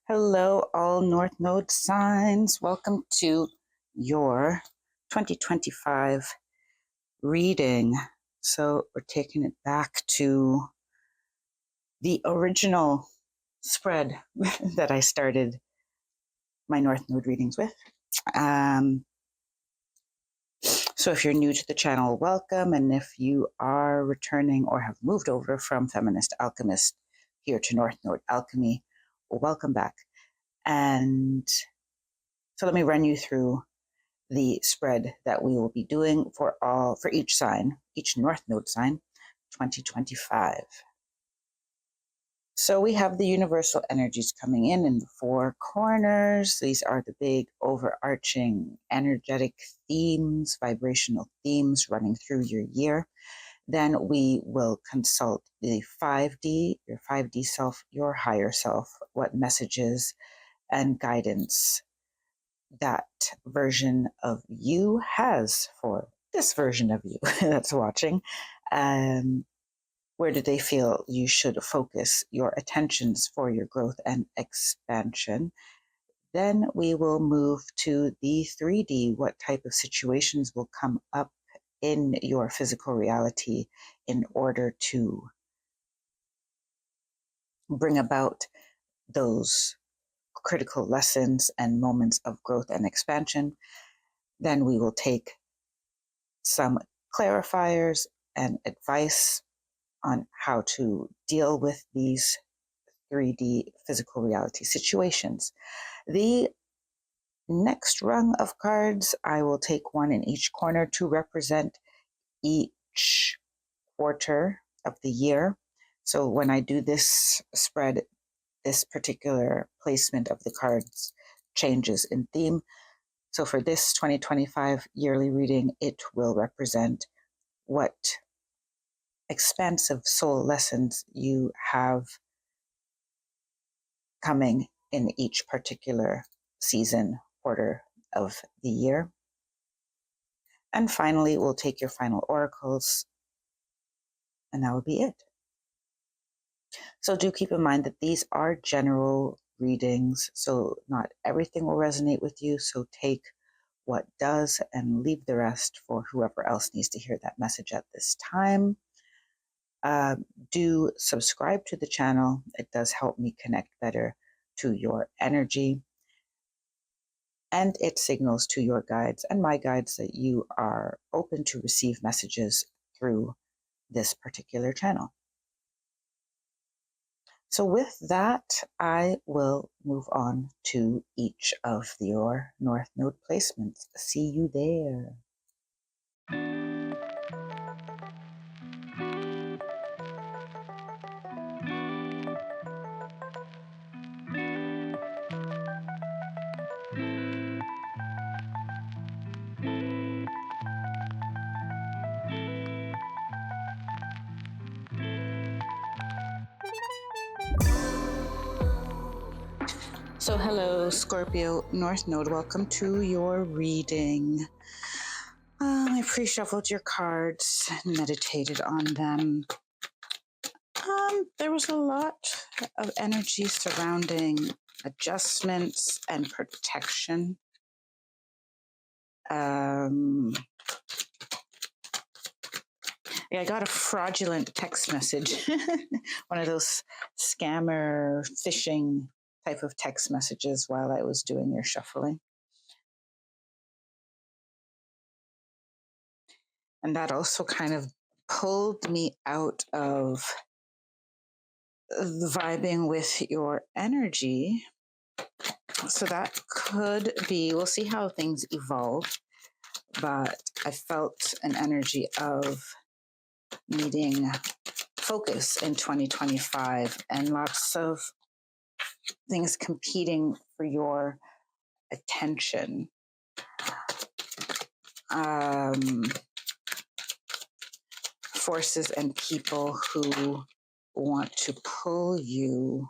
Hello, all North Node signs. Welcome to your 2025 reading. So, we're taking it back to the original spread that I started my North Node readings with. So, if you're new to the channel, welcome. And if you are returning or have moved over from Feminist Alchemist here to North Node Alchemy, welcome back. And so, let me run you through the spread that we will be doing for each sign, each North Node sign, 2025. So we have the universal energies coming in the four corners. These are the big overarching energetic themes, vibrational themes running through your year. Then we will consult the 5D, your 5D self, your higher self, what messages and guidance that version of you has for this version of you that's watching. Where do they feel you should focus your attentions for your growth and expansion? Then we will move to the 3D. What type of situations will come up in your physical reality in order to bring about those critical lessons and moments of growth and expansion? Then we will take some clarifiers and advice on how to deal with these 3D physical reality situations. The next rung of cards, I will take one in each corner to represent each quarter of the year. So when I do this spread, this particular placement of the cards changes in theme. So for this 2025 yearly reading, it will represent what expansive soul lessons you have coming in each particular season, quarter of the year. And finally, we'll take your final oracles, and that will be it. So do keep in mind that these are general readings, so not everything will resonate with you. So take what does and leave the rest for whoever else needs to hear that message at this time. Do subscribe to the channel. It does help me connect better to your energy. And it signals to your guides and my guides that you are open to receive messages through this particular channel. So with that, I will move on to each of your North Node placements. See you there. So hello, Scorpio, North Node. Welcome to your reading. I pre-shuffled your cards, meditated on them. There was a lot of energy surrounding adjustments and protection. Yeah, I got a fraudulent text message, one of those scammer phishing type of text messages while I was doing your shuffling. And that also kind of pulled me out of vibing with your energy. So that could be, we'll see how things evolve, but I felt an energy of needing focus in 2025 and lots of things competing for your attention. Forces and people who want to pull you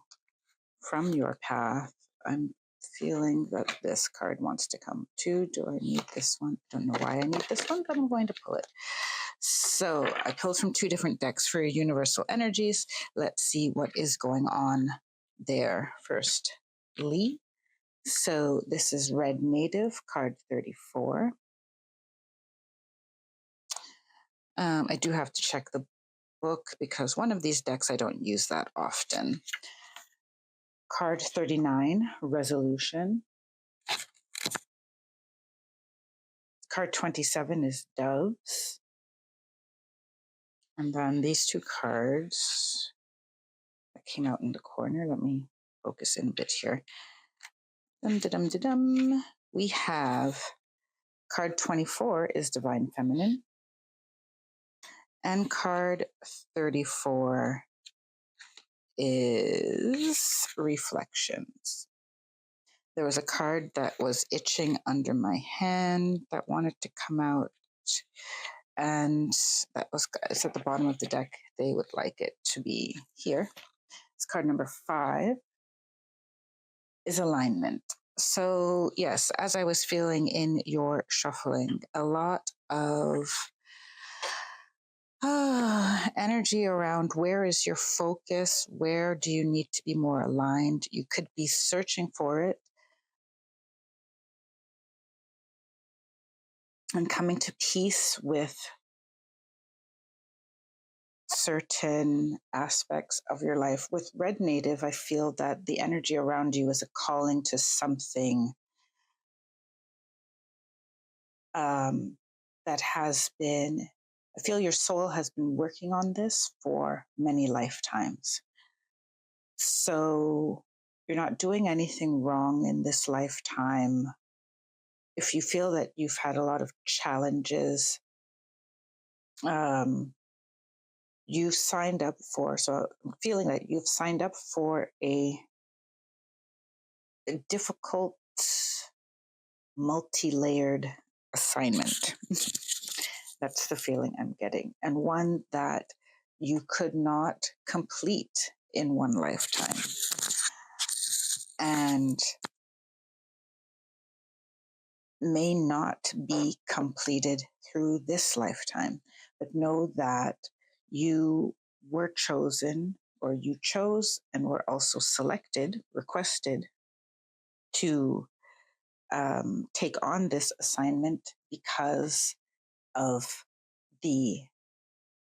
from your path. I'm feeling that this card wants to come too. Do I need this one? Don't know why I need this one, but I'm going to pull it. So I pulled from two different decks for universal energies. Let's see what is going on there first. So this is Red Native, card 34. I do have to check the book because one of these decks I don't use that often. Card 39, Resolution. Card 27 is Doves. And then these two cards that came out in the corner, let me focus in a bit here. Dum-da-dum-da-dum. We have card 24 is Divine Feminine. And card 34 is Reflections. There was a card that was itching under my hand that wanted to come out, and it's at the bottom of the deck. They would like it to be here. It's card number 5 is Alignment. So yes, as I was feeling in your shuffling, a lot of energy around where is your focus? Where do you need to be more aligned? You could be searching for it and coming to peace with certain aspects of your life. With Red Native, I feel that the energy around you is a calling to something that has been, I feel your soul has been working on this for many lifetimes. So you're not doing anything wrong in this lifetime. If you feel that you've had a lot of challenges, you've signed up for, so I'm feeling that you've signed up for a difficult, multi-layered assignment. That's the feeling I'm getting. And one that you could not complete in one lifetime. And may not be completed through this lifetime. But know that you were chosen, or you chose and were also selected, requested to take on this assignment because of the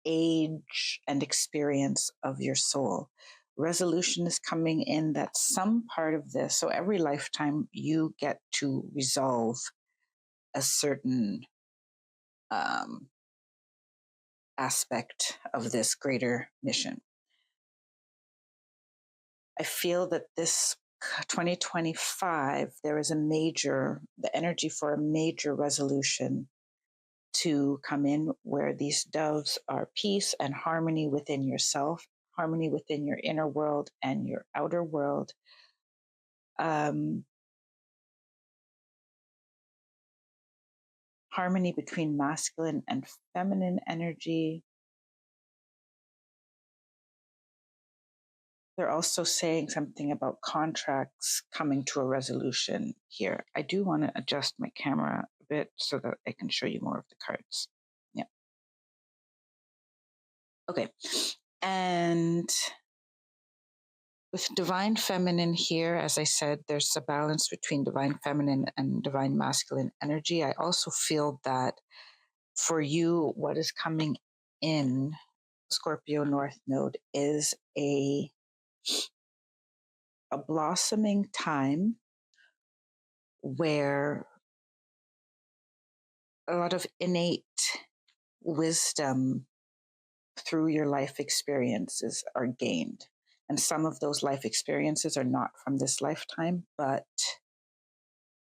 age and experience of your soul. Resolution is coming in that some part of this, so every lifetime you get to resolve a certain aspect of this greater mission. I feel that this 2025, there is the energy for a major resolution to come in where these doves are peace and harmony within yourself, harmony within your inner world and your outer world. Harmony between masculine and feminine energy. They're also saying something about contracts coming to a resolution here. I do want to adjust my camera a bit so that I can show you more of the cards. Yeah. Okay. And with divine feminine here, as I said, there's a balance between divine feminine and divine masculine energy. I also feel that for you, what is coming in Scorpio North Node is a blossoming time where a lot of innate wisdom through your life experiences are gained. And some of those life experiences are not from this lifetime, but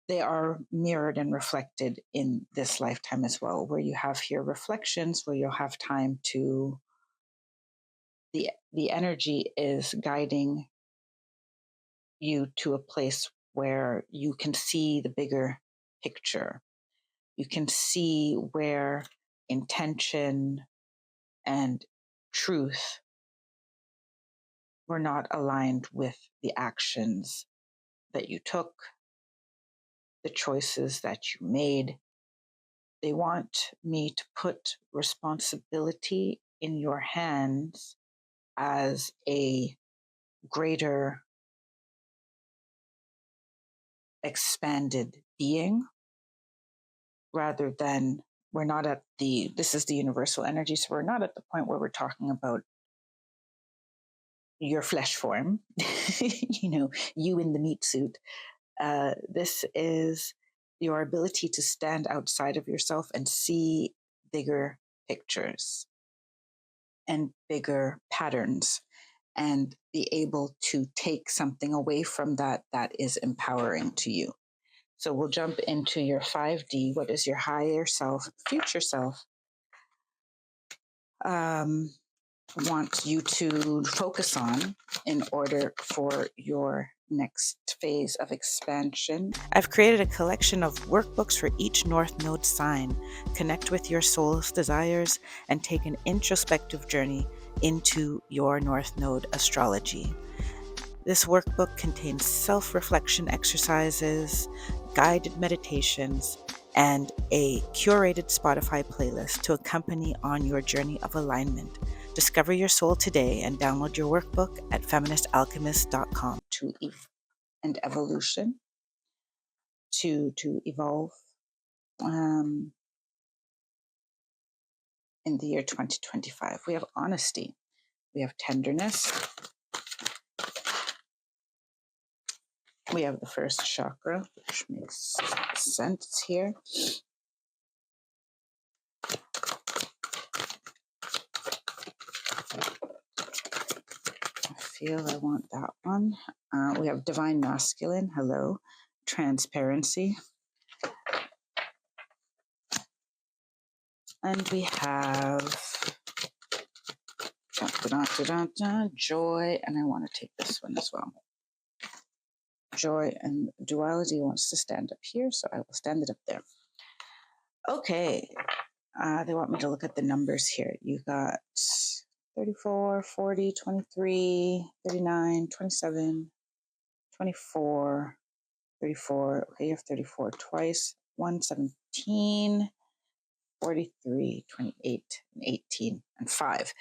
they are mirrored and reflected in this lifetime as well, where you have here reflections, where you'll have time to, the energy is guiding you to a place where you can see the bigger picture. You can see where intention and truth were not aligned with the actions that you took, the choices that you made. They want me to put responsibility in your hands as a greater expanded being, rather than we're not at this is the universal energy. So we're not at the point where we're talking about your flesh form, you in the meat suit. This is your ability to stand outside of yourself and see bigger pictures and bigger patterns, and be able to take something away from that is empowering to you. So we'll jump into your 5D. What is your higher self, future self, want you to focus on in order for your next phase of expansion? I've created a collection of workbooks for each North Node sign. Connect with your soul's desires and take an introspective journey into your North Node astrology. This workbook contains self-reflection exercises, guided meditations, and a curated Spotify playlist to accompany on your journey of alignment. Discover your soul today and download your workbook at feministalchemist.com. And evolution, to evolve in the year 2025. We have honesty, we have tenderness, we have the first chakra, which makes sense here. I want that one. We have divine masculine, hello, transparency. And we have joy, and I want to take this one as well. Joy and duality wants to stand up here, so I will stand it up there. Okay, they want me to look at the numbers here. You got 34, 40, 23, 39, 27, 24, 34. Okay, you have 34 twice. 117, 43, 28, and 18, and 5.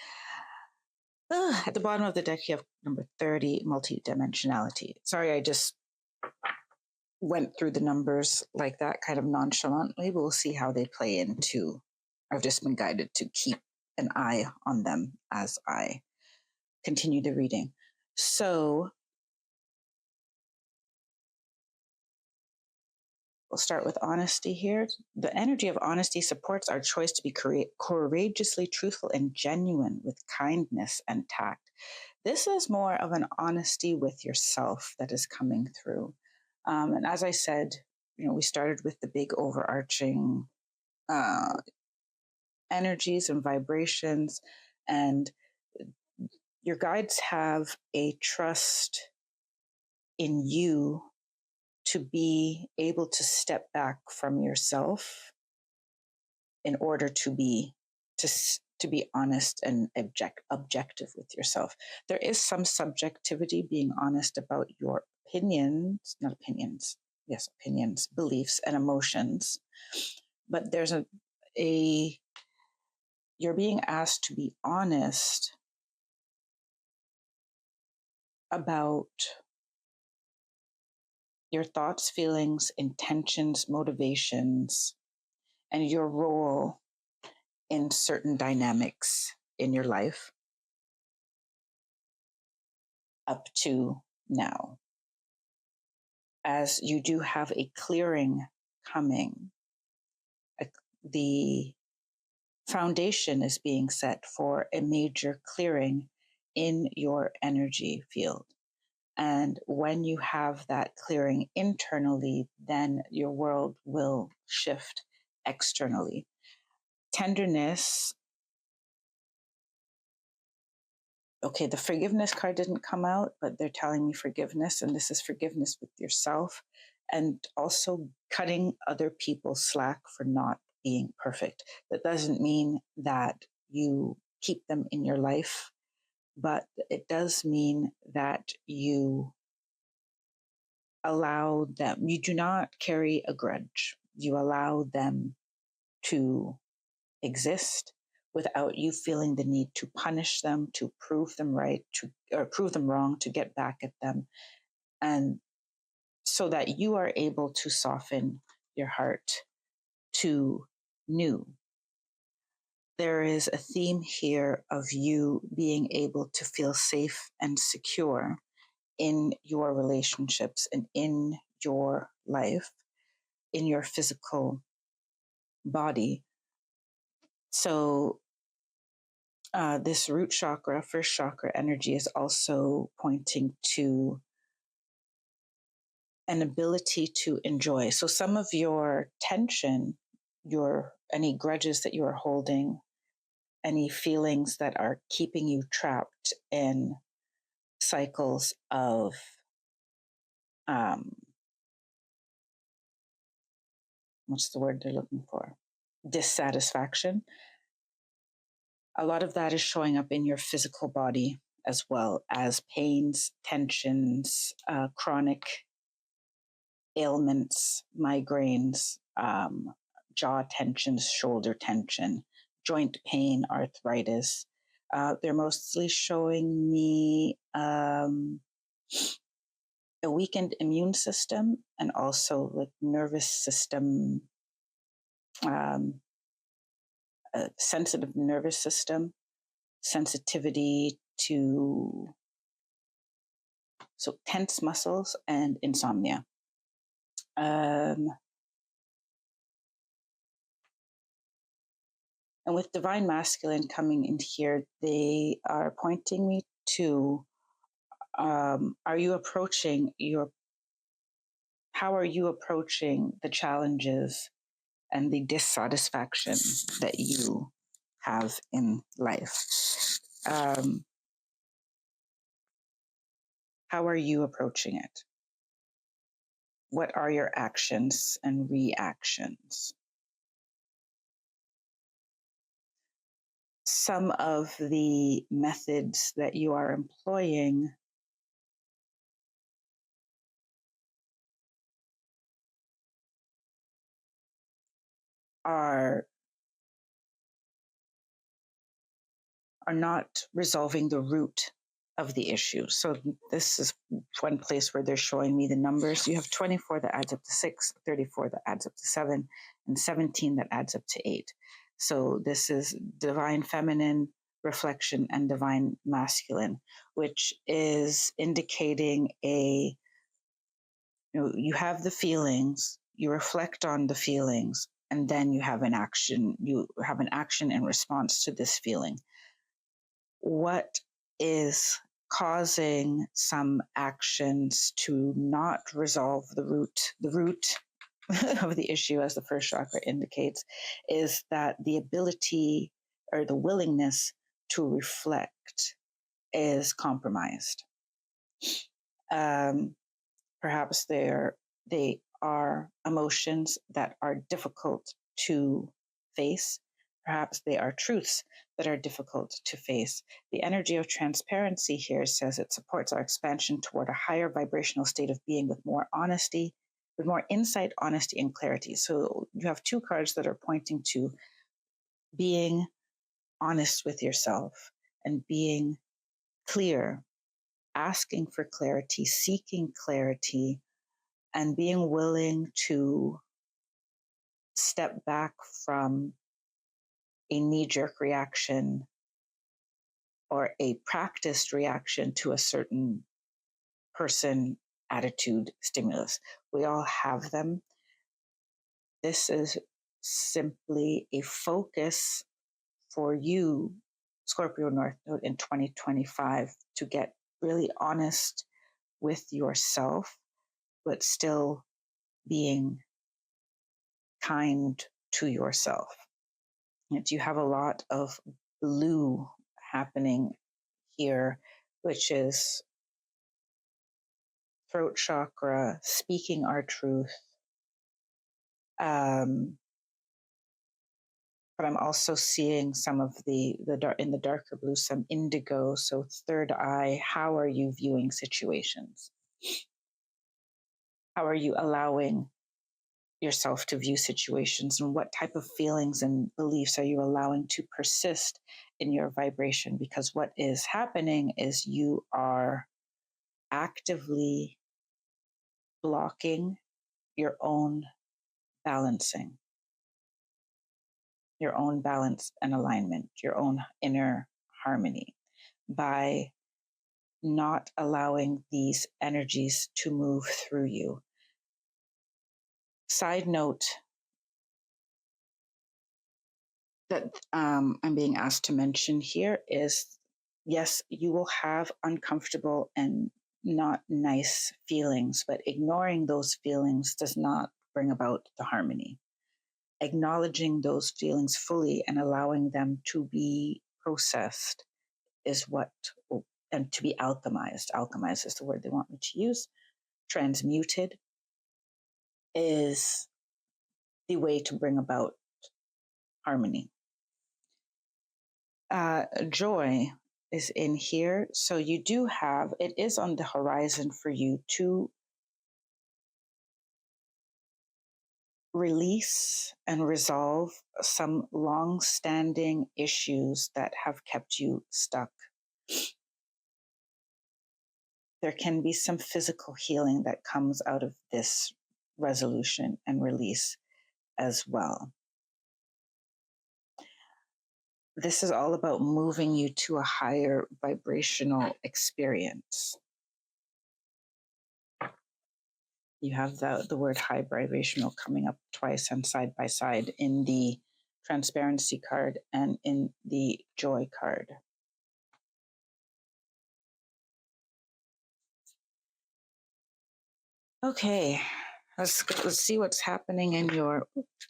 At the bottom of the deck, you have number 30, multidimensionality. Sorry, I just went through the numbers like that, kind of nonchalantly. We'll see how they play into. I've just been guided to keep an eye on them as I continue the reading. So we'll start with honesty here. The energy of honesty supports our choice to be courageously truthful and genuine with kindness and tact. This is more of an honesty with yourself that is coming through. And as I said, we started with the big overarching energies and vibrations, and your guides have a trust in you to be able to step back from yourself in order to be honest and objective with yourself. There is some subjectivity, being honest about your opinions, beliefs and emotions, but there's you're being asked to be honest about your thoughts, feelings, intentions, motivations, and your role in certain dynamics in your life up to now. As you do have a clearing coming, the foundation is being set for a major clearing in your energy field. And when you have that clearing internally, then your world will shift externally. Tenderness. Okay, the forgiveness card didn't come out, but they're telling me forgiveness, and this is forgiveness with yourself, and also cutting other people slack for not being perfect. That doesn't mean that you keep them in your life, but it does mean that you allow them, you do not carry a grudge. You allow them to exist without you feeling the need to punish them, to prove them right, or prove them wrong, to get back at them. And so that you are able to soften your heart to new. There is a theme here of you being able to feel safe and secure in your relationships and in your life, in your physical body. So, this root chakra, first chakra energy, is also pointing to an ability to enjoy. So, some of your tension, your any grudges that you are holding, any feelings that are keeping you trapped in cycles of what's the word they're looking for? Dissatisfaction. A lot of that is showing up in your physical body as well as pains, tensions, chronic ailments, migraines, jaw tensions, shoulder tension, joint pain, arthritis. They're mostly showing me a weakened immune system and also like nervous system, a sensitive nervous system, sensitivity to tense muscles and insomnia. And with divine masculine coming in here, they are pointing me to how are you approaching the challenges and the dissatisfaction that you have in life? How are you approaching it? What are your actions and reactions? Some of the methods that you are employing are not resolving the root of the issue. So this is one place where they're showing me the numbers. You have 24 that adds up to 6, 34 that adds up to 7, and 17 that adds up to 8. So this is divine feminine reflection and divine masculine, which is indicating you have the feelings, you reflect on the feelings, and then you have an action. You have an action in response to this feeling. What is causing some actions to not resolve the root of the issue, as the first chakra indicates, is that the ability or the willingness to reflect is compromised. Perhaps they are emotions that are difficult to face. Perhaps they are truths that are difficult to face. The energy of transparency here says it supports our expansion toward a higher vibrational state of being with more honesty, with more insight, honesty, and clarity. So you have two cards that are pointing to being honest with yourself and being clear, asking for clarity, seeking clarity, and being willing to step back from a knee-jerk reaction or a practiced reaction to a certain person, attitude, stimulus. We all have them. This is simply a focus for you, Scorpio North Node, in 2025 to get really honest with yourself, but still being kind to yourself. And you have a lot of blue happening here, which is throat chakra, speaking our truth. But I'm also seeing some of the in the darker blue, some indigo. So third eye, how are you viewing situations? How are you allowing yourself to view situations, and what type of feelings and beliefs are you allowing to persist in your vibration? Because what is happening is you are actively blocking your own balancing, your own balance and alignment, your own inner harmony by not allowing these energies to move through you. Side note that I'm being asked to mention here is, yes, you will have uncomfortable and not nice feelings, but ignoring those feelings does not bring about the harmony. Acknowledging those feelings fully and allowing them to be processed is what, and to be alchemized is the word they want me to use, transmuted, is the way to bring about harmony. Joy is in here. So you do have, it is on the horizon for you to release and resolve some long-standing issues that have kept you stuck. There can be some physical healing that comes out of this resolution and release as well. This is all about moving you to a higher vibrational experience. You have the word high vibrational coming up twice and side by side in the transparency card and in the joy card. Okay, let's see what's happening in your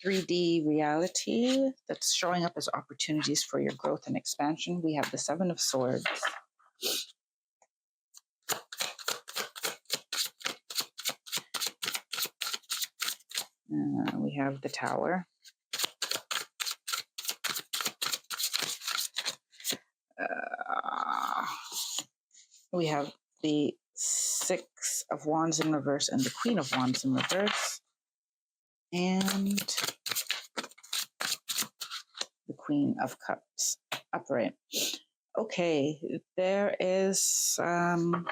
3D reality that's showing up as opportunities for your growth and expansion. We have the Seven of Swords. We have the Tower. We have the Six of Wands in reverse and the Queen of Wands in reverse. And the Queen of Cups upright. Okay, there is, and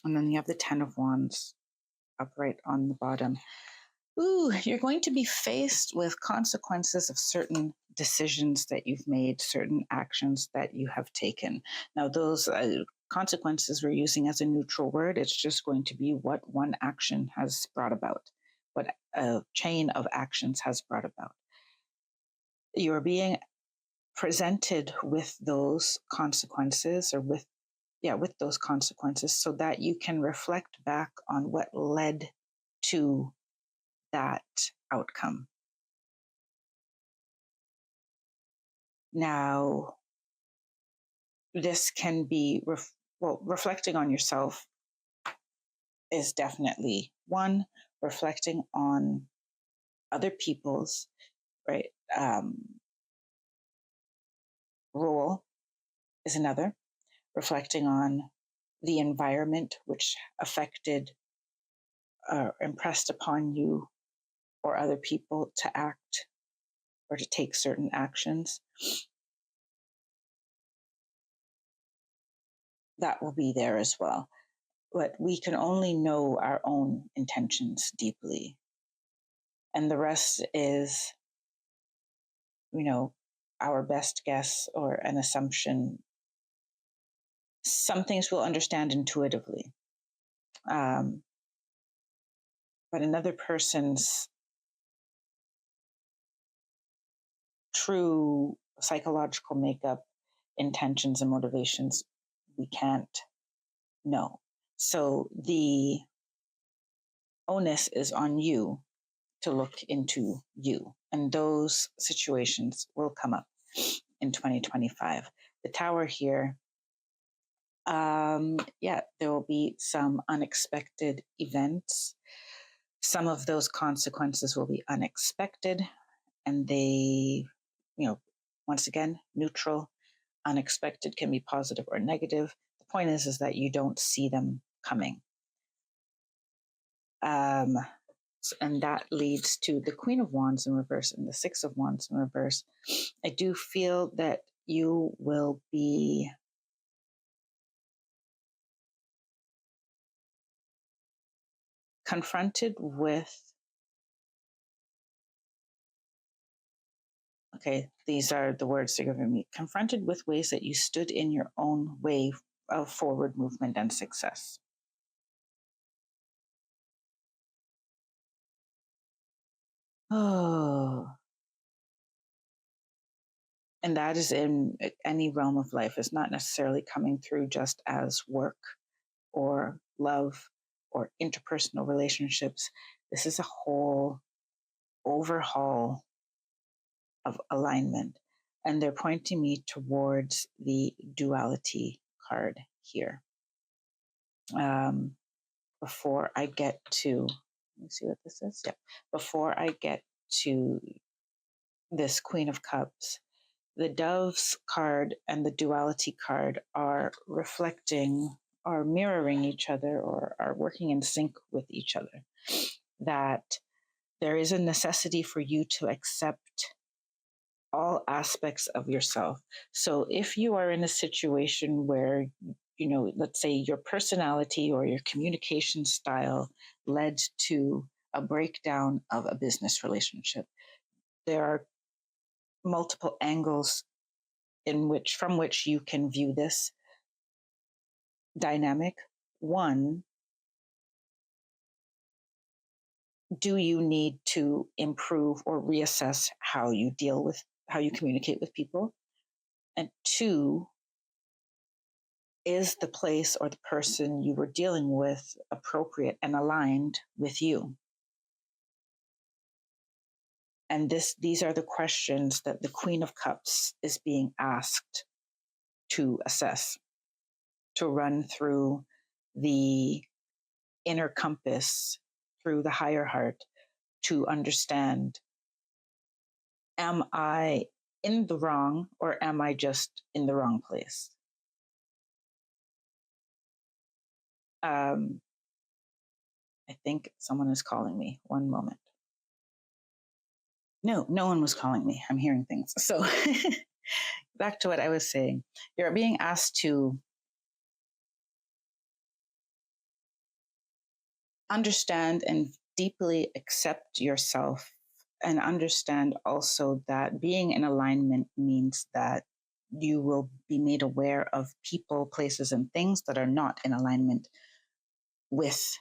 then you have the Ten of Wands upright on the bottom. Ooh, you're going to be faced with consequences of certain decisions that you've made, certain actions that you have taken. Now, those consequences we're using as a neutral word. It's just going to be what one action has brought about, what a chain of actions has brought about. You're being presented with those consequences, or with those consequences, so that you can reflect back on what led to that outcome. Now, this can be, reflecting on yourself is definitely one. Reflecting on other people's, right, role is another. Reflecting on the environment which affected or impressed upon you or other people to act or to take certain actions. That will be there as well. But we can only know our own intentions deeply. And the rest is, our best guess or an assumption. Some things we'll understand intuitively. But another person's true psychological makeup, intentions, and motivations, we can't know. So the onus is on you to look into you. And those situations will come up in 2025. The Tower here, there will be some unexpected events. Some of those consequences will be unexpected, and they, once again, neutral. Unexpected can be positive or negative. The point is that you don't see them coming. And that leads to the Queen of Wands in reverse and the Six of Wands in reverse. I do feel that you will be confronted with, okay, these are the words they're giving me, confronted with ways that you stood in your own way of forward movement and success. Oh, and that is in any realm of life. It's not necessarily coming through just as work or love or interpersonal relationships. This is a whole overhaul of alignment. And they're pointing me towards the duality card here. Before I get to, let me see what this is. Yeah. Before I get to this Queen of Cups, the Doves card and the duality card are reflecting, are mirroring each other, or are working in sync with each other. That there is a necessity for you to accept all aspects of yourself. So if you are in a situation where, let's say your personality or your communication style led to a breakdown of a business relationship, there are multiple angles from which you can view this dynamic. One, do you need to improve or reassess how you communicate with people? And two, is the place or the person you were dealing with appropriate and aligned with you? And these are the questions that the Queen of Cups is being asked to assess, to run through the inner compass, through the higher heart, to understand, am I in the wrong or am I just in the wrong place? I think someone is calling me. One moment. No, no one was calling me. I'm hearing things. So back to what I was saying. You're being asked to understand and deeply accept yourself, and understand also that being in alignment means that you will be made aware of people, places, and things that are not in alignment with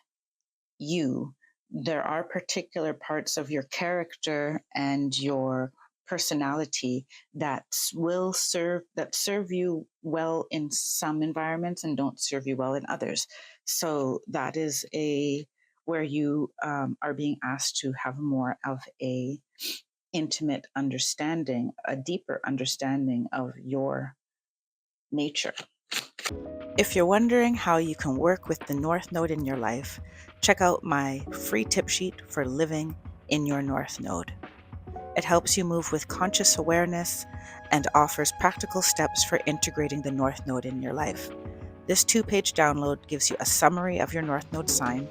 you. There are particular parts of your character and your personality that serve you well in some environments and don't serve you well in others. So that is where you are being asked to have more of a intimate understanding, a deeper understanding of your nature. If you're wondering how you can work with the North Node in your life, check out my free tip sheet for living in your North Node. It helps you move with conscious awareness and offers practical steps for integrating the North Node in your life. This 2-page download gives you a summary of your North Node sign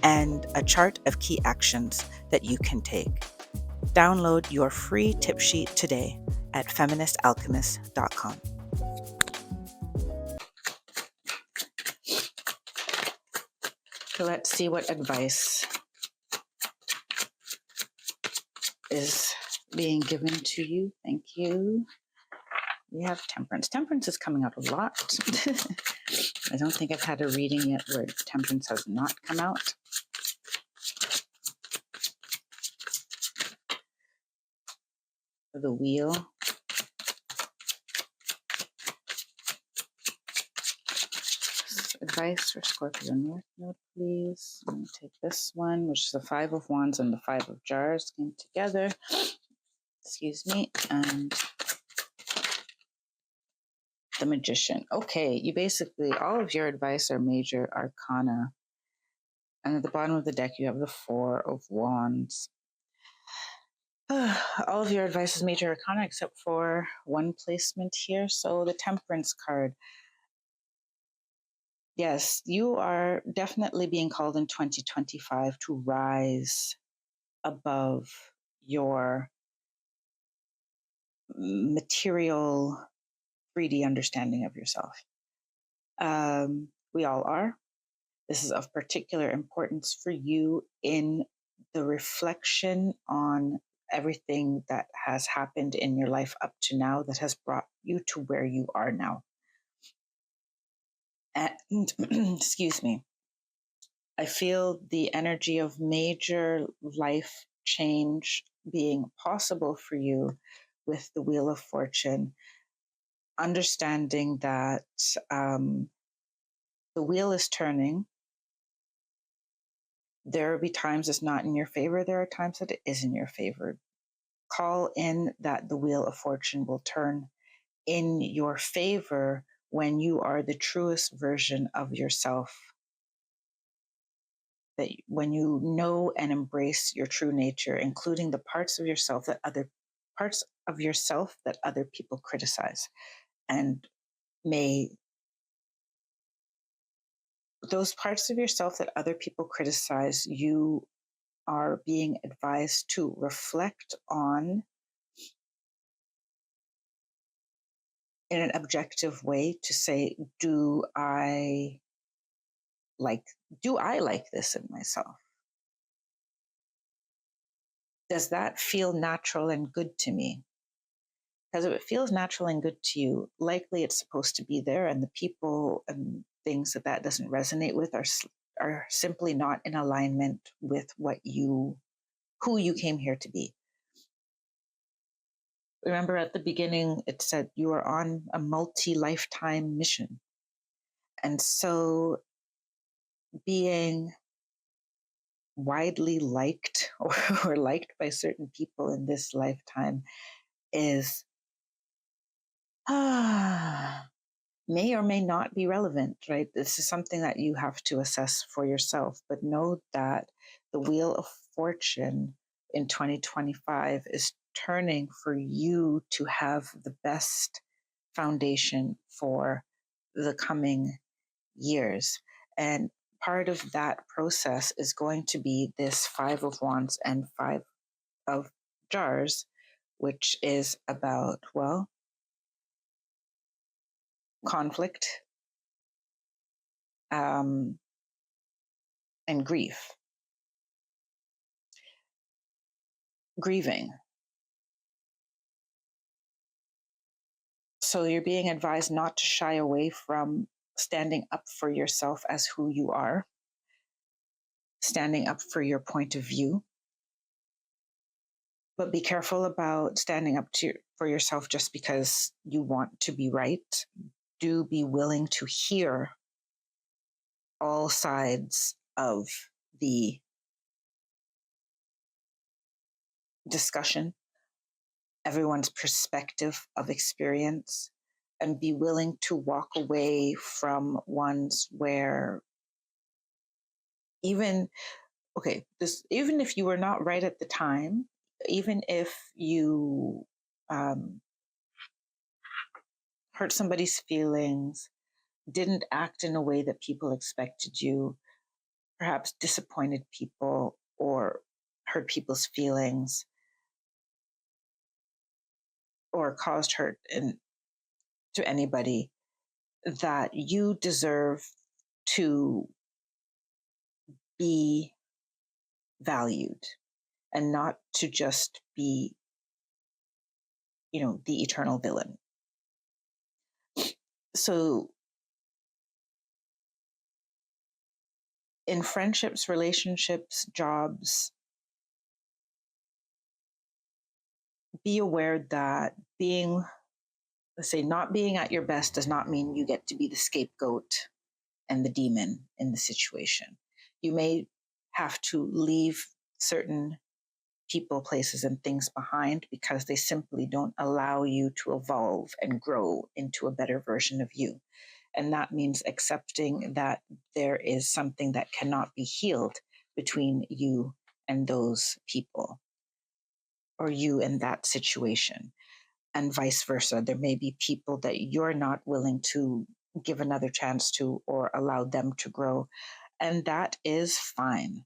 and a chart of key actions that you can take. Download your free tip sheet today at feministalchemist.com. So let's see what advice is being given to you. Thank you. We have Temperance. Temperance is coming up a lot. I don't think I've had a reading yet where Temperance has not come out. The Wheel. Advice for Scorpio North Node, please. I'm going to take this one, which is the Five of Wands and the Five of Jars came together. Excuse me. And the Magician. Okay, you basically, all of your advice are major arcana. And at the bottom of the deck, you have the Four of Wands. All of your advice is major arcana except for one placement here. So the Temperance card. Yes, you are definitely being called in 2025 to rise above your material 3D understanding of yourself. We all are. This is of particular importance for you in the reflection on everything that has happened in your life up to now that has brought you to where you are now. And excuse me, I feel the energy of major life change being possible for you with the Wheel of Fortune, understanding that the wheel is turning. There will be times it's not in your favor. There are times that it is in your favor. Call in that the Wheel of Fortune will turn in your favor when you are the truest version of yourself. That when you know and embrace your true nature, including the parts of yourself that other people criticize, and may those parts of yourself that other people criticize, you are being advised to reflect on in an objective way to say, do I like this in myself? Does that feel natural and good to me? Because if it feels natural and good to you, likely it's supposed to be there, and the people and things that doesn't resonate with are simply not in alignment with who you came here to be. Remember at the beginning, it said you are on a multi-lifetime mission. And so being widely liked or liked by certain people in this lifetime is may or may not be relevant, right? This is something that you have to assess for yourself, but know that the Wheel of Fortune in 2025 is turning for you to have the best foundation for the coming years. And part of that process is going to be this Five of Wands and Five of Jars, which is about, well, conflict and grieving. So you're being advised not to shy away from standing up for yourself as who you are, standing up for your point of view. But be careful about standing up for yourself just because you want to be right. Do be willing to hear all sides of the discussion, everyone's perspective of experience, and be willing to walk away from ones where even if you were not right at the time, even if you hurt somebody's feelings, didn't act in a way that people expected you, perhaps disappointed people or hurt people's feelings or caused hurt to anybody, that you deserve to be valued and not to just be, the eternal villain. So in friendships, relationships, jobs, be aware that not being at your best does not mean you get to be the scapegoat and the demon in the situation. You may have to leave certain people, places, and things behind because they simply don't allow you to evolve and grow into a better version of you. And that means accepting that there is something that cannot be healed between you and those people or you and that situation, and vice versa. There may be people that you're not willing to give another chance to or allow them to grow. And that is fine,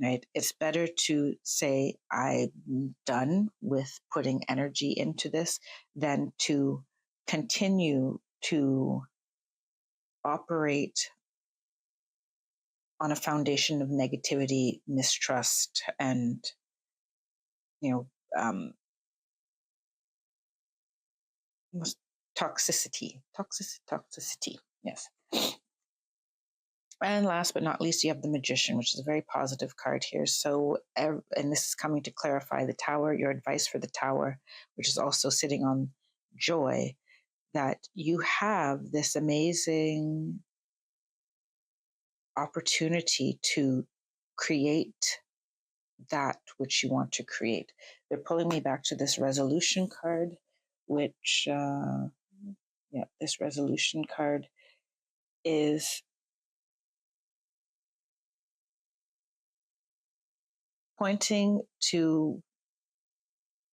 right? It's better to say, I'm done with putting energy into this than to continue to operate on a foundation of negativity, mistrust, and, you know, toxicity. Yes. And last but not least, you have the Magician, which is a very positive card here. So, and this is coming to clarify the Tower, your advice for the Tower, which is also sitting on joy, that you have this amazing opportunity to create that which you want to create. They're pulling me back to this resolution card, which, this resolution card is pointing to,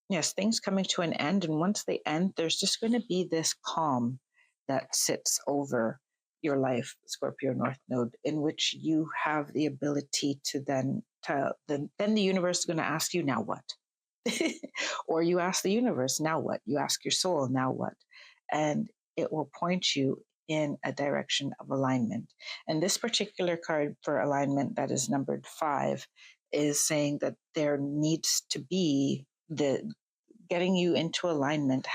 yes, things coming to an end. And once they end, there's just going to be this calm that sits over your life, Scorpio North Node, in which you have the ability to then the universe is going to ask you, now what? Or you ask the universe, now what? You ask your soul, now what? And it will point you in a direction of alignment. And this particular card for alignment, that is numbered 5, is saying that there needs to be getting you into alignment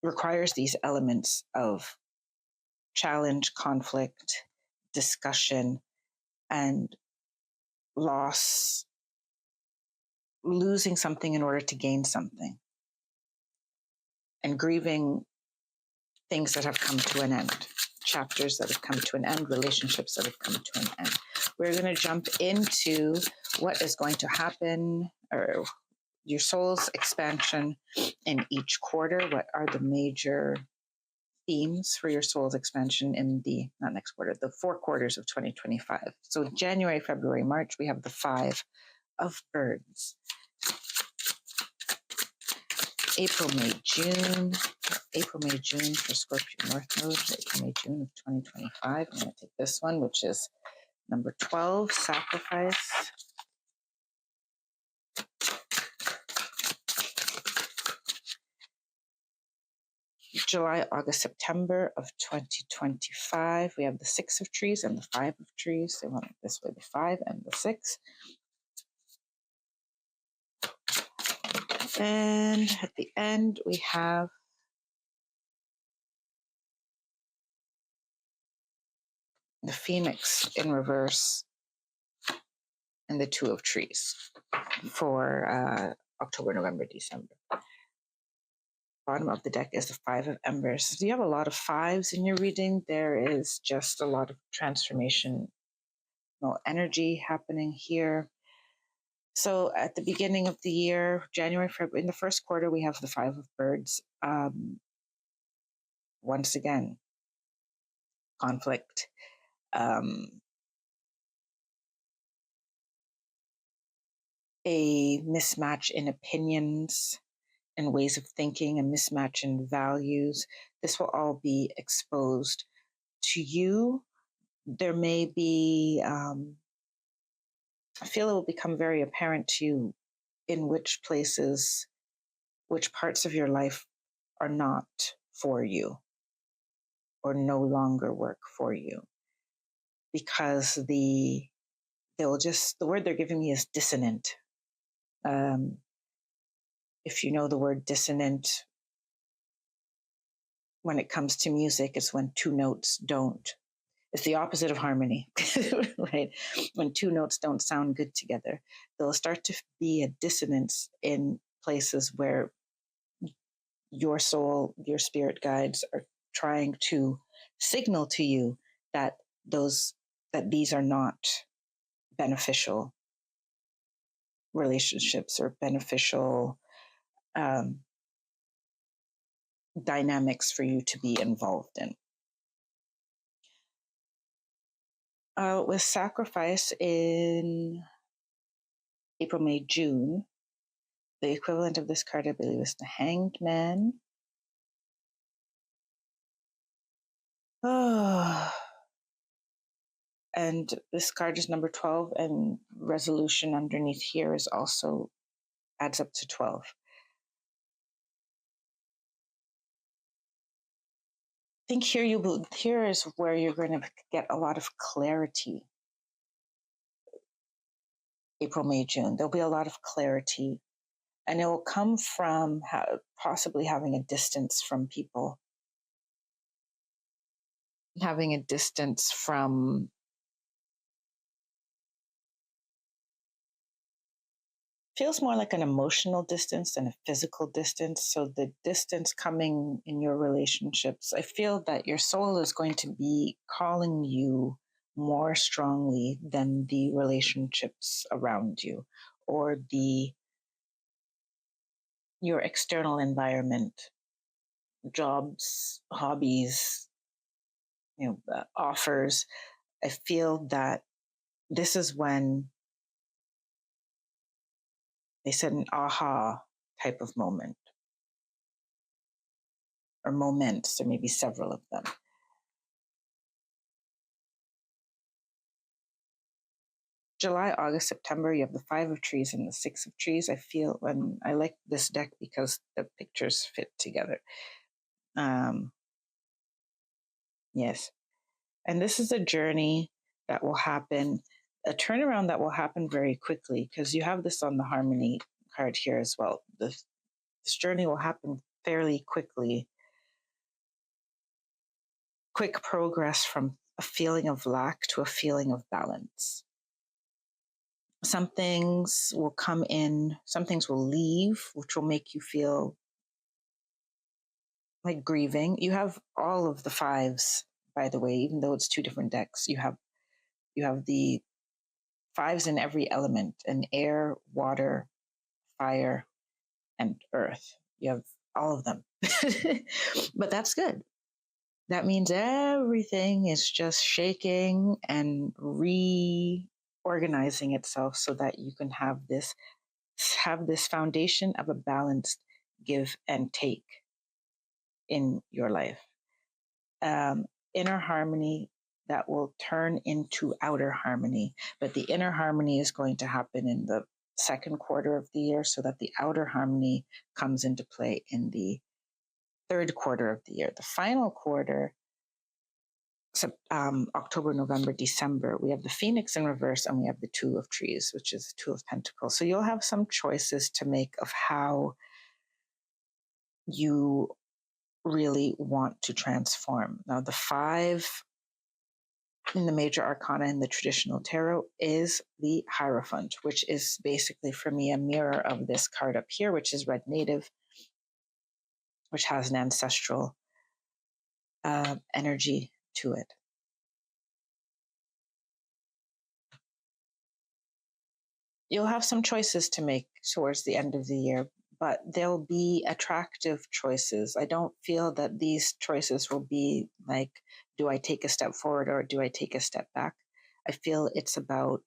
requires these elements of challenge, conflict, discussion, and losing something in order to gain something, and grieving things that have come to an end, chapters that have come to an end, relationships that have come to an end. We're going to jump into what is going to happen, or your soul's expansion in each quarter. What are the major themes for your soul's expansion in not next quarter, the 4 quarters of 2025? So January, February, March, we have the 5 of birds. April, May, June for Scorpio North Node, April, May, June of 2025. I'm going to take this one, which is number 12, sacrifice. July, August, September of 2025. We have the 6 of trees and the 5 of trees. They want it this way, the 5 and the 6. And at the end, we have the Phoenix in reverse and the 2 of trees for October, November, December. Bottom of the deck is the 5 of embers. So you have a lot of 5s in your reading. There is just a lot of transformational energy happening here. So at the beginning of the year, January, February, in the first quarter, we have the 5 of birds. Once again, conflict. A mismatch in opinions and ways of thinking, a mismatch in values. This will all be exposed to you. There may be, I feel it will become very apparent to you in which places, which parts of your life are not for you or no longer work for you. Because the word they're giving me is dissonant. If you know the word dissonant, when it comes to music, it's when 2 notes don't. It's the opposite of harmony, right? When 2 notes don't sound good together, there'll start to be a dissonance in places where your soul, your spirit guides are trying to signal to you that these are not beneficial relationships or beneficial dynamics for you to be involved in. With sacrifice in April, May, June, the equivalent of this card, I believe, is the Hanged Man. Oh. And this card is number 12, and resolution underneath here is also adds up to 12. think here is where you're going to get a lot of clarity. April, May, June, there'll be a lot of clarity, and it will come from possibly having a distance from people, having a distance from feels more like an emotional distance than a physical distance. So the distance coming in your relationships, I feel that your soul is going to be calling you more strongly than the relationships around you or your external environment, jobs, hobbies, offers. I feel that this is when they said an aha type of moment or moments. There may be several of them. July, August, September, you have the 5 of trees and the 6 of trees. I feel, and I like this deck because the pictures fit together. Yes. And this is a journey that will happen, a turnaround that will happen very quickly, because you have this on the harmony card here as well. This journey will happen fairly quickly. Quick progress from a feeling of lack to a feeling of balance. Some things will come in, some things will leave, which will make you feel like grieving. You have all of the 5s, by the way, even though it's 2 different decks. You have the 5s in every element: in air, water, fire, and earth. You have all of them. But that's good. That means everything is just shaking and reorganizing itself so that you can have this foundation of a balanced give and take in your life. Inner harmony that will turn into outer harmony, but the inner harmony is going to happen in the second quarter of the year, so that the outer harmony comes into play in the third quarter of the year. The final quarter, October, November, December, we have the Phoenix in reverse and we have the 2 of trees, which is the 2 of Pentacles. So you'll have some choices to make of how you really want to transform. Now, the 5 in the major arcana in the traditional tarot is the Hierophant, which is basically for me a mirror of this card up here, which is red native, which has an ancestral energy to it. You'll have some choices to make towards the end of the year, but they'll be attractive choices. I don't feel that these choices will be like, do I take a step forward or do I take a step back? I feel it's about,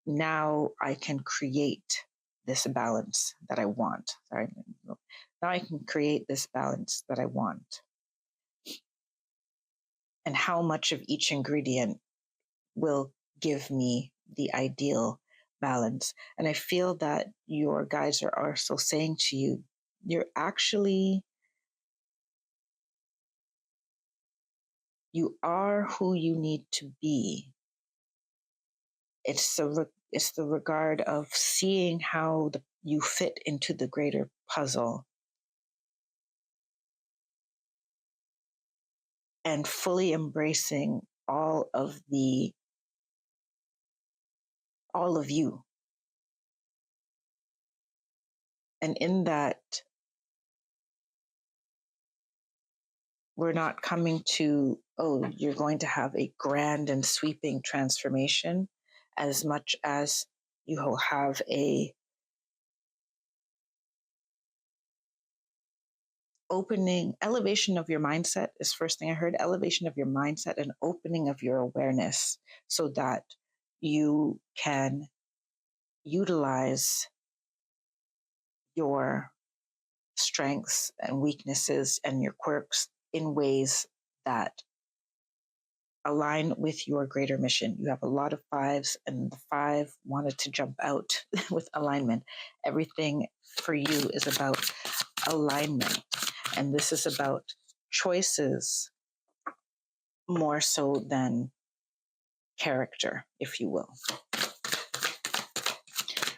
now I can create this balance that I want. Sorry. Now I can create this balance that I want. And how much of each ingredient will give me the ideal balance. And I feel that your guides are also saying to you, you are who you need to be. It's the regard of seeing how you fit into the greater puzzle and fully embracing all of you. And in that, we're not coming to, oh, you're going to have a grand and sweeping transformation, as much as you will have a elevation of your mindset is first thing I heard, elevation of your mindset and opening of your awareness so that you can utilize your strengths and weaknesses and your quirks in ways that align with your greater mission. You have a lot of 5s, and the 5 wanted to jump out with alignment. Everything for you is about alignment. And this is about choices more so than character, if you will.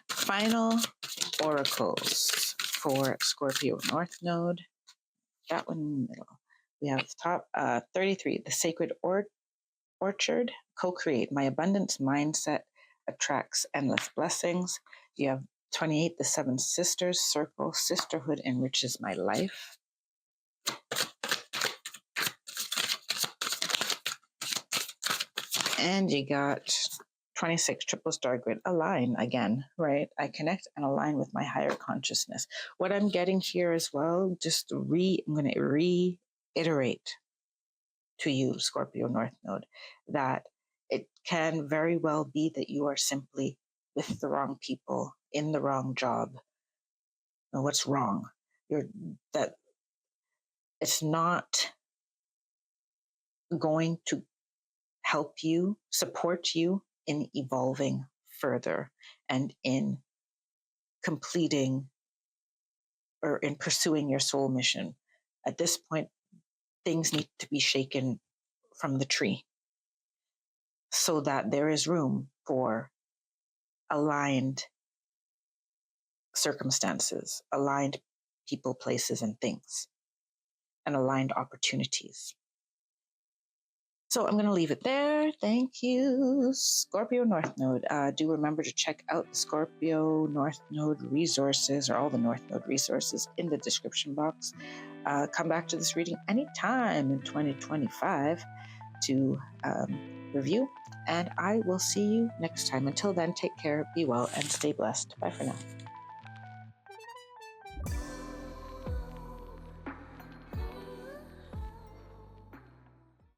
Final oracles for Scorpio North Node. That one in the middle. We have top 33, the sacred orchard, co-create. My abundance mindset attracts endless blessings. You have 28, the seven sisters, circle, sisterhood enriches my life. And you got 26, triple star grid, align again, right? I connect and align with my higher consciousness. What I'm getting here as well, I'm going to reiterate to you, Scorpio North Node, that it can very well be that you are simply with the wrong people in the wrong job. Now, what's wrong? That it's not going to help you, support you in evolving further and in completing or in pursuing your soul mission. At this point, things need to be shaken from the tree so that there is room for aligned circumstances, aligned people, places, and things, and aligned opportunities. So I'm going to leave it there. Thank you, Scorpio North Node. Do remember to check out the Scorpio North Node resources, or all the North Node resources, in the description box. Come back to this reading anytime in 2025 to review, and I will see you next time. Until then, take care, be well, and stay blessed. Bye for now.